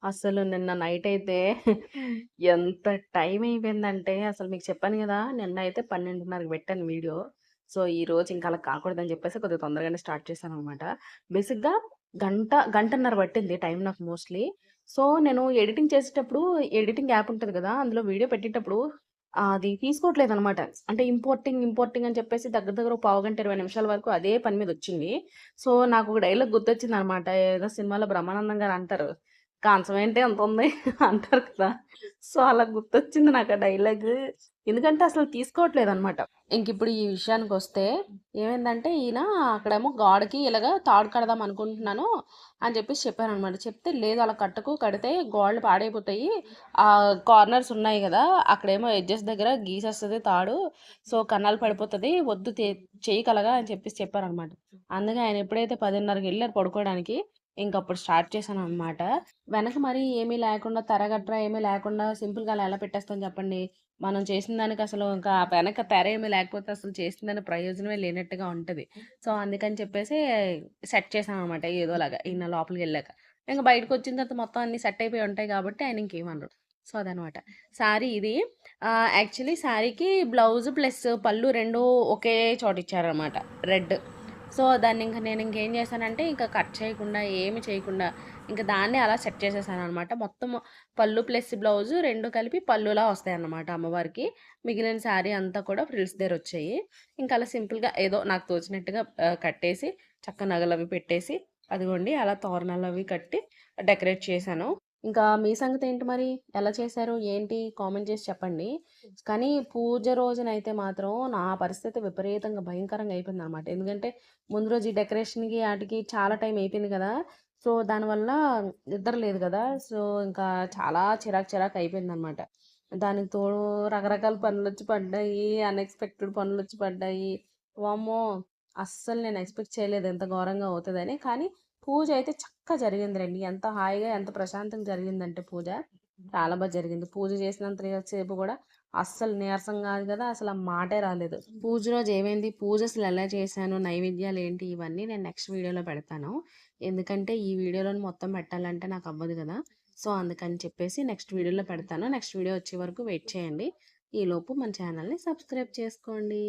అసలు నిన్న నైటయితే ఎంత టైం అయిపోయిందంటే, అసలు మీకు చెప్పాను గదా! నిన్నయితే 12:30కి పెట్టాను వీడియో. సో, ఈరోజు ఇంక అలా కాకూడదని జెప్పేసి కొద్దిగా తొందరగానే స్టార్ట్ చేశాననమాట. బేసిక్‌గా గంటన్నర పట్టింది టైం నాకు మోస్ట్‌లీ. సో, నేను ఎడిటింగ్ చేసేటప్పుడు ఎడిటింగ్ యాప్ ఉంటది గదా! అందులో వీడియో పెట్టేటప్పుడు అది తీసుకోవట్లేదనమాట. అంటే ఇంపోర్టింగ్ అని చెప్పేసి దగ్గర దగ్గర ఒక పావుగంట, 20 నిమిషాల వరకు అదే పని మీదొచ్చింది. సో, నాకొక డైలాగ్ గుర్తొచ్చిందనమాట. ఏదో సినిమాలో బ్రహ్మానందం గారు అంటారు. "కంచం ఏంటి అంతుంది" అంటారు కదా! సో, అలా గుర్తొచ్చింది నాకు ఆ డైలాగు. ఎందుకంటే అసలు తీసుకోవట్లేదనమాట. ఇంకిప్పుడు ఈ విషయానికొస్తే ఏమైందంటే ఈయన అక్కడేమో గోడకి ఇలాగా తాడు కడదాం అనుకుంటున్నాను అని చెప్పేసి చెప్పారనమాట. చెప్తే లేదు అలా కట్టకు, కడితే గోడలు పాడైపోతాయి. కార్నర్స్ ఉన్నాయి గదా! అక్కడేమో ఎడ్జెస్ దగ్గర గీసేస్తది తాడు. సో, కన్నాలు పడిపోతది. వద్దు చెయ్యకలగా అని చెప్పేసి చెప్పారనమాట. అందుకే ఆయన ఎప్పుడైతే 10:30కి ఎళ్లారు పడుకోవడానికి, ఇంకప్పుడు స్టార్ట్ చేశాననమాట. వెనక మరి ఏమీ లేకుండా తెరగట్రా ఏమీ లేకుండా సింపుల్‌గా అలా ఎలా పెట్టేస్తాం చెప్పండి. మనం చేసిన దానికి అసలు ఇంకా వెనక తెర ఏమీ లేకపోతే అసలు చేసిన దాని ప్రయోజనమే లేనట్టుగా ఉంటది. సో, అందుకని చెప్పేసి సెట్ చేశామనమాట ఏదోలాగా ఈయన లోపలికెళ్ళాక. ఇంక బయటకొచ్చిన తర్వాత మొత్తం అన్నీ సెట్ అయిపోయి ఉంటాయి కాబట్టి ఆయన ఇంకేమనరు. సో, అదనమాట. శారీ ఇది యాక్చువల్లీ శారీకి బ్లౌజ్ ప్లస్ పళ్ళు 2 ఒకే చోట ఇచ్చారనమాట. రెడ్. సో, దాన్నింక నేనింకేం చేశానంటే, ఇంక కట్ చేయకుండా, ఏమి చేయకుండా, ఇంక దాన్నే అలా సెట్ చేసేసాననమాట. మొత్తము పళ్ళు ప్లస్ బ్లౌజు 2 కలిపి పళ్ళులా వస్తాయన్నమాట అమ్మవారికి. మిగిలిన శారీ అంతా కూడా ఫ్రిల్స్ దగ్గరొచ్చాయి. ఇంకలా సింపుల్‌గా ఏదో నాకు తోచినట్టుగా కట్టేసి, చక్క నగలవి పెట్టేసి, అదిగోండి అలా తోరణాలవి కట్టి డెకరేట్ చేశాను. ఇంకా మీ సంగతేంటి మరి? ఎలా చేశారు? ఏంటి? కామెంట్ చేసి చెప్పండి. కానీ పూజ రోజునైతే మాత్రం నా పరిస్థితి విపరీతంగా భయంకరంగా అయిపోయిందనమాట. ఎందుకంటే ముందు రోజు ఈ డెకరేషన్‌కి ఆటికి చాలా టైం అయిపోయింది కదా! సో, దానివల్ల నిద్ర లేదు గదా! సో, ఇంకా చాలా చిరాకు అయిపోయిందనమాట. దానికి తోడు రకరకాల పనులొచ్చి పడ్డాయి. అన్‌ఎక్స్‌పెక్టెడ్ పనులొచ్చి పడ్డాయి. వామ్మో! అస్సలు నేను ఎక్స్‌పెక్ట్ చేయలేదు ఇంత ఘోరంగా అవుతదని. కానీ పూజ అయితే జరిగిందిలెండి. ఎంత హాయిగా, ఎంత ప్రశాంతంగా జరిగిందంటే పూజ, చాలా జరిగింది. పూజ చేసినంత సేపు గూడా అస్సలు నీరసం గాదు గదా! అసల ఆ మాటే రాలేదు. పూజ రోజు ఏమైంది, పూజ అసలెలా చేశాను, నైవేద్యాలేంటి, ఇవన్నీ నేను నెక్స్ట్ వీడియోలో పెడతాను. ఎందుకంటే, ఈ వీడియోలోని మొత్తం పెట్టాలంటే నాకవ్వదు గదా! సో, అందుకని చెప్పేసి నెక్స్ట్ వీడియోలో పెడతాను. నెక్స్ట్ వీడియో వచ్చే వరకు వెయిట్ చేయండి. ఈలోపు మన ఛానల్‌ని సబ్స్క్రైబ్ చేసుకోండి.